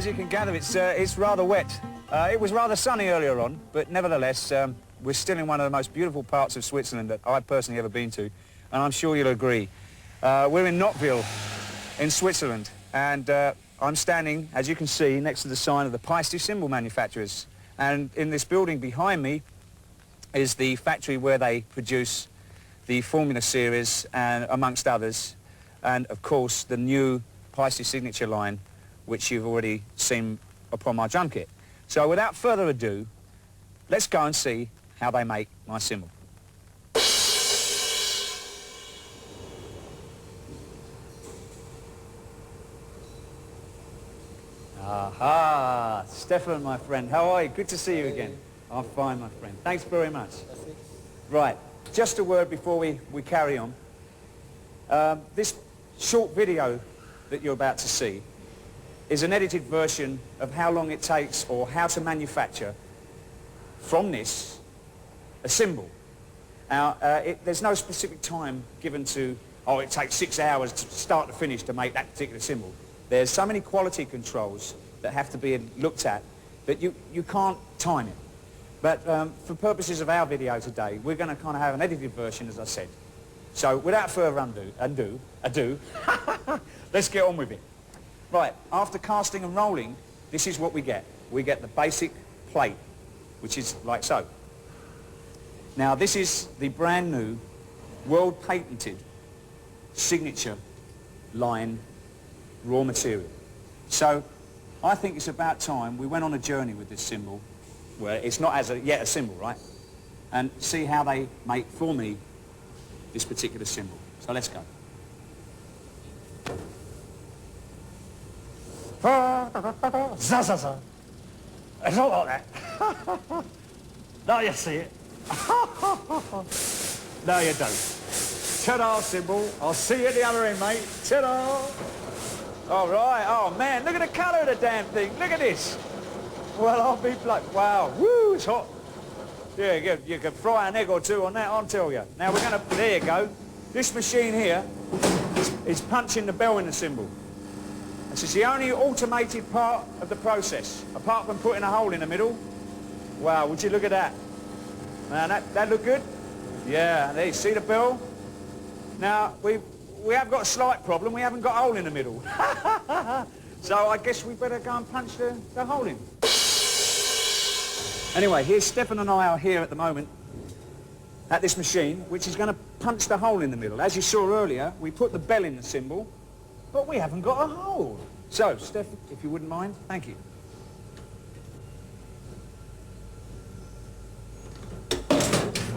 you can gather, it's rather wet. It was rather sunny earlier on, but nevertheless, we're still in one of the most beautiful parts of Switzerland that I've personally ever been to, and I'm sure you'll agree. We're in Knockville, in Switzerland, and I'm standing, as you can see, next to the sign of the Paiste cymbal manufacturers. And in this building behind me is the factory where they produce the Formula series, and amongst others, and of course the new Paiste signature line, which you've already seen upon my drum kit. So without further ado, let's go and see how they make my cymbal. Aha, Stefan, my friend, how are you? Good to see you again. I'm fine, my friend. Thanks very much. Right, just a word before we carry on. This short video that you're about to see is an edited version of how long it takes, or how to manufacture from this a cymbal. Now, there's no specific time given to, oh, it takes 6 hours to start to finish to make that particular cymbal. There's so many quality controls that have to be looked at that you can't time it. But for purposes of our video today, we're going to kind of have an edited version, as I said. So without further ado, let's get on with it. Right, after casting and rolling, this is what we get. We get the basic plate, which is like so. Now this is the brand new, world patented, signature line raw material. So I think it's about time we went on a journey with this cymbal, where it's not yet a cymbal, right? And see how they make, for me, this particular cymbal. So let's go. Za, za, za. It's not like that. Now you see it. No, you don't. Ta-da, cymbal. I'll see you at the other end, mate. Ta-da. All right. Oh, man, look at the colour of the damn thing. Look at this. Well, I'll be bloody... Wow. Woo, it's hot. Yeah, you could fry an egg or two on that, I'll tell you. Now, we're going to... There you go. This machine here is punching the bell in the cymbal. This is the only automated part of the process, apart from putting a hole in the middle. Wow, would you look at that? Man, that look good? Yeah, there you see the bell? Now, we have got a slight problem. We haven't got a hole in the middle. So I guess we better go and punch the hole in. Anyway, here's Stefan and I are here at the moment at this machine, which is going to punch the hole in the middle. As you saw earlier, we put the bell in the cymbal, but we haven't got a hole. So, Stefan, if you wouldn't mind, thank you.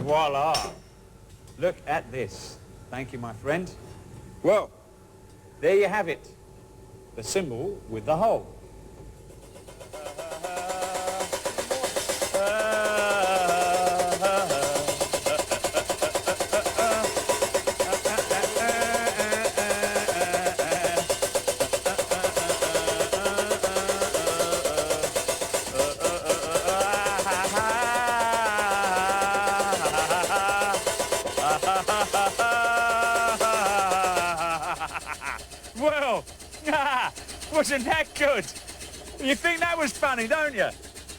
Voila! Look at this. Thank you, my friend. Well, there you have it. The cymbal with the hole. Well, wasn't that good? You think that was funny, don't you?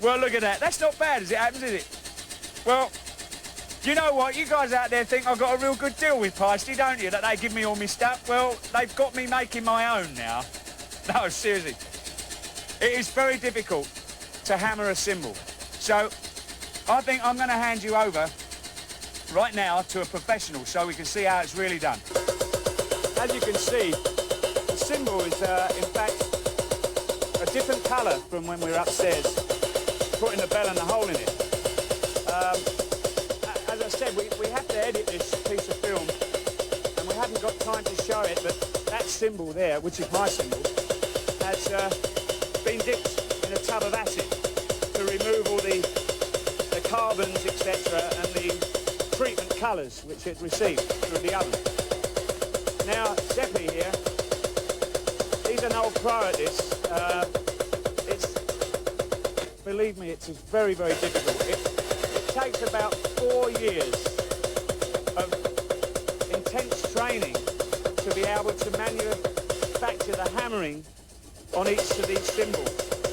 Well, look at that. That's not bad as it happens, is it? Well, you know what? You guys out there think I've got a real good deal with Paiste, don't you? That they give me all my stuff. Well, they've got me making my own now. No, seriously. It is very difficult to hammer a cymbal. So, I think I'm going to hand you over right now to a professional so we can see how it's really done. As you can see, the cymbal is, in fact, a different colour from when we were upstairs putting the bell and the hole in it. As I said, we have to edit this piece of film, and we haven't got time to show it, but that cymbal there, which is my cymbal, has been dipped in a tub of acid to remove all the carbons, etc., and the treatment colours which it received through the oven. Now, Seppi here, he's an old pro at this. Believe me, it's very, very difficult. It takes about 4 years of intense training to be able to manufacture the hammering on each of these cymbals.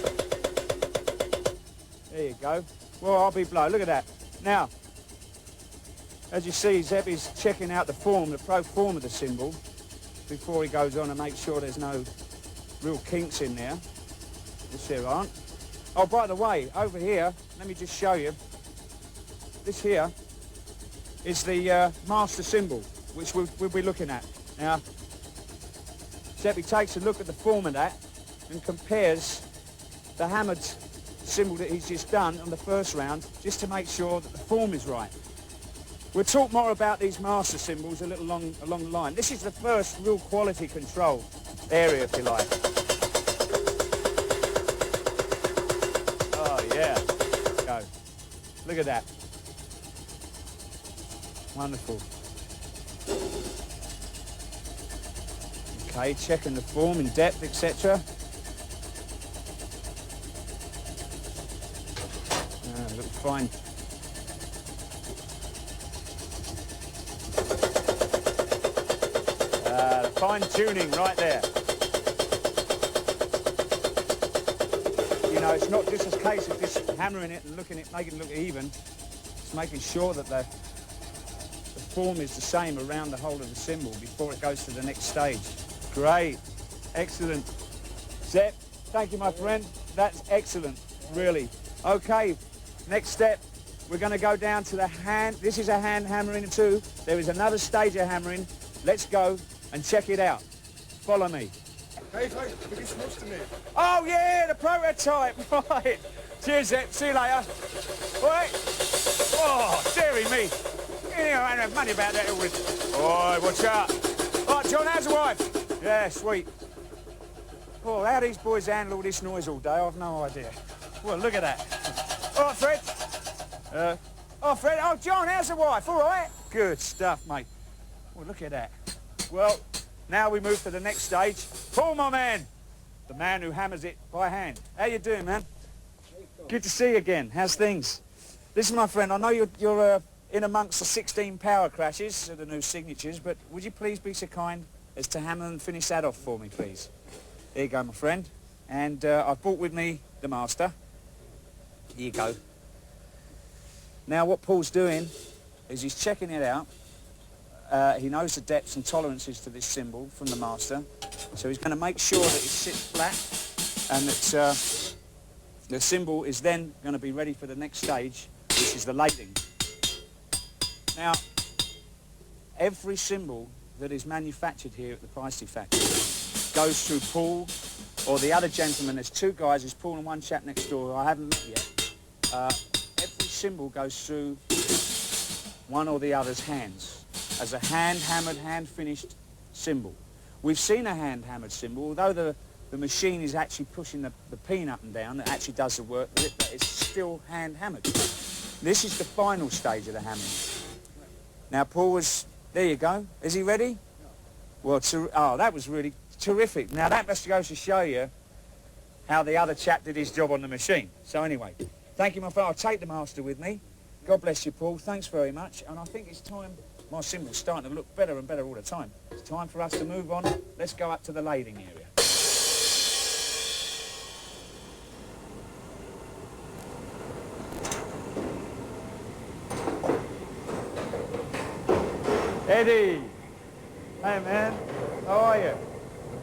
There you go. Well, I'll be blown. Look at that. Now, as you see, Zeb is checking out the form, the pro form of the cymbal before he goes on and makes sure there's no real kinks in there, which there aren't. Oh, by the way, over here, let me just show you. This here is the master cymbal, which we'll be looking at. Now, Zeb takes a look at the form of that and compares the hammered cymbal that he's just done on the first round, just to make sure that the form is right. We'll talk more about these master cymbals a little along the line. This is the first real quality control area, if you like. Oh, yeah. Let's go. Look at that. Wonderful. Okay, checking the form in depth, etc. Look fine. Fine tuning right there. You know, it's not just a case of just hammering it and looking at making it look even. It's making sure that the form is the same around the whole of the cymbal before it goes to the next stage. Great. Excellent. Zeb, thank you, my friend. That's excellent, really. Okay, next step. We're going to go down to the hand. This is a hand hammering too. There is another stage of hammering. Let's go and check it out. Follow me. Oh yeah, the prototype, right. Cheers, Zeb. See you later. All right. Oh, dearie me. You know, I don't have money about that. Oh, watch out. All right, John, how's the wife? Yeah, sweet. Oh, how these boys handle all this noise all day, I've no idea. Well, look at that. All right, Fred. Fred. Oh, John, how's the wife? All right? Good stuff, mate. Well, look at that. Well, now we move to the next stage. Paul, my man. The man who hammers it by hand. How you doing, man? Good to see you again. How's things? Listen, my friend, I know you're in amongst the 16 power crashes, the new signatures, but would you please be so kind as to hammer and finish that off for me, please? There you go, my friend. And I've brought with me the master. Here you go. Now, what Paul's doing is he's checking it out. He knows the depths and tolerances to this cymbal from the master, so he's going to make sure that it sits flat and that the cymbal is then going to be ready for the next stage, which is the lading. Now, every cymbal that is manufactured here at the Paiste factory goes through Paul or the other gentleman. There's two guys, there's Paul and one chap next door who I haven't met yet. Every cymbal goes through one or the other's hands as a hand-hammered, hand-finished cymbal. We've seen a hand-hammered cymbal, although the machine is actually pushing the pin up and down, that actually does the work with it, but it's still hand-hammered. This is the final stage of the hammering. Now, Paul was... There you go. Is he ready? Well, that was really terrific. Now, that must go to show you how the other chap did his job on the machine. So anyway, thank you, my friend. I'll take the master with me. God bless you, Paul. Thanks very much. And I think it's time... My cymbal's starting to look better and better all the time. It's time for us to move on. Let's go up to the lading area. Eddie! Hey, man. How are you?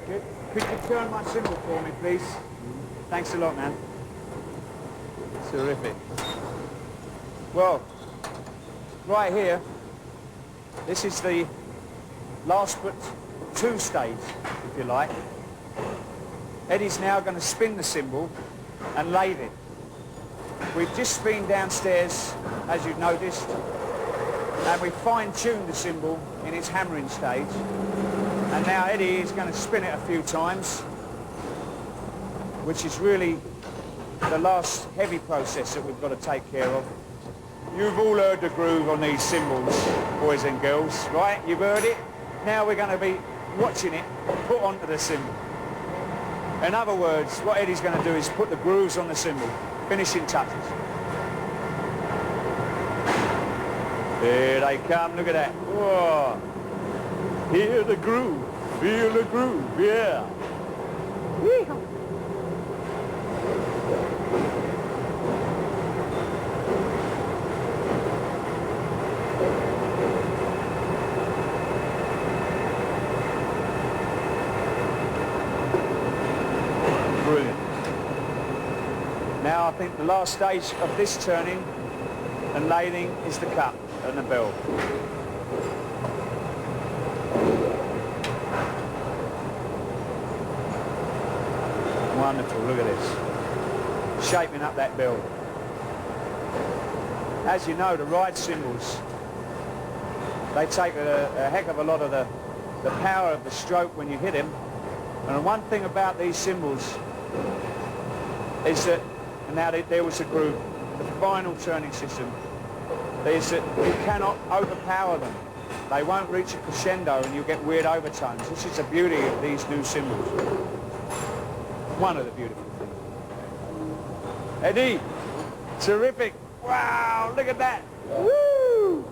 Good. Could you turn my cymbal for me, please? Thanks a lot, man. Terrific. Well, right here, this is the last but two stage, if you like. Eddie's now going to spin the cymbal and lade it. We've just been downstairs, as you've noticed, and we fine-tuned the cymbal in its hammering stage. And now Eddie is going to spin it a few times, which is really the last heavy process that we've got to take care of. You've all heard the groove on these cymbals, boys and girls, right? You've heard it. Now we're going to be watching it put onto the cymbal. In other words, what Eddie's going to do is put the grooves on the cymbal, finishing touches. Here they come, look at that. Whoa. Hear the groove, feel the groove, yeah. Whee-haw. Now I think the last stage of this turning and lathing is the cut and the build. Wonderful, look at this. Shaping up that build. As you know, the ride cymbals, they take a heck of a lot of the power of the stroke when you hit them. And one thing about these cymbals is that, now there was a groove, the final turning system, is that you cannot overpower them. They won't reach a crescendo and you'll get weird overtones. This is the beauty of these new cymbals. One of the beautiful things. Eddie, terrific. Wow, look at that. Woo!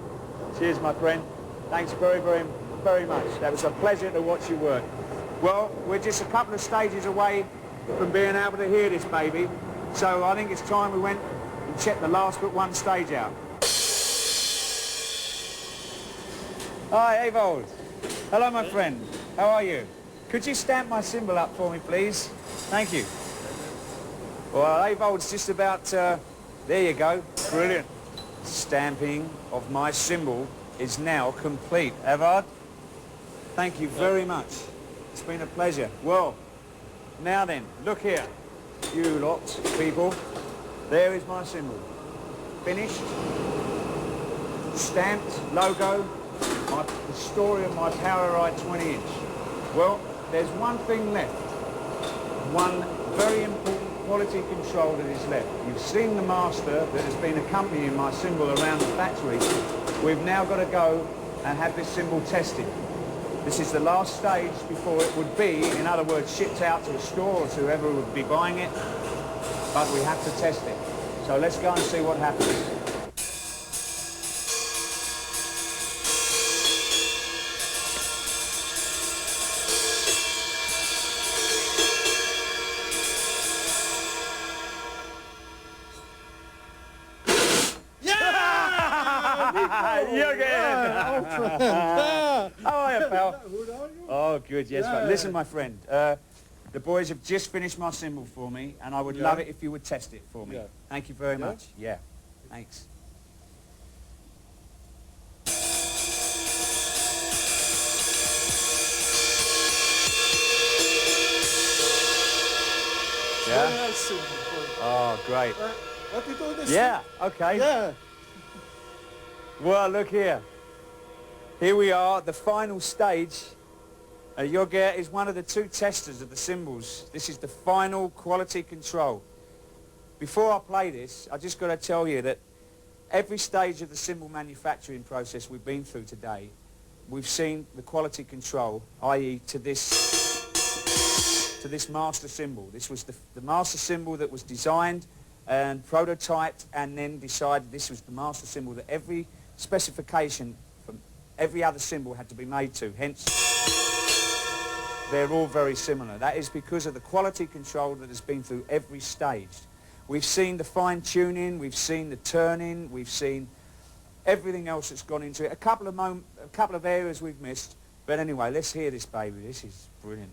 Cheers, my friend. Thanks very, very, very much. That was a pleasure to watch you work. Well, we're just a couple of stages away from being able to hear this baby. So I think it's time we went and checked the last but one stage out. Hi, Avold. Hello, my friend. How are you? Could you stamp my cymbal up for me, please? Thank you. Well, Avold's just about... there you go. Brilliant. Stamping of my cymbal is now complete. Avold, thank you very much. It's been a pleasure. Well, now then, look here. You lot, people. There is my cymbal. Finished. Stamped. Logo. The story of my Power Ride 20-inch. Well, there's one thing left. One very important quality control that is left. You've seen the master that has been accompanying my cymbal around the factory. We've now got to go and have this cymbal tested. This is the last stage before it would be, in other words, shipped out to a store or to whoever would be buying it, but we have to test it. So let's go and see what happens. You're good. How are you, pal? Oh, good, yes. Yeah. Listen, my friend, the boys have just finished my cymbal for me, and I would love it if you would test it for me. Yeah. Thank you very much. Yeah, thanks. Yeah? Oh, great. What you do this? Yeah, okay. Yeah. Well, look here. Here we are, the final stage. Jorge is one of the two testers of the cymbals. This is the final quality control. Before I play this, I just got to tell you that every stage of the cymbal manufacturing process we've been through today, we've seen the quality control, i.e. to this master cymbal. This was the master cymbal that was designed and prototyped and then decided this was the master cymbal that every specification from every other cymbal had to be made to. Hence, they're all very similar. That is because of the quality control that has been through every stage. We've seen the fine-tuning, we've seen the turning, we've seen everything else that's gone into it. A couple of areas we've missed, but anyway, let's hear this baby. This is brilliant.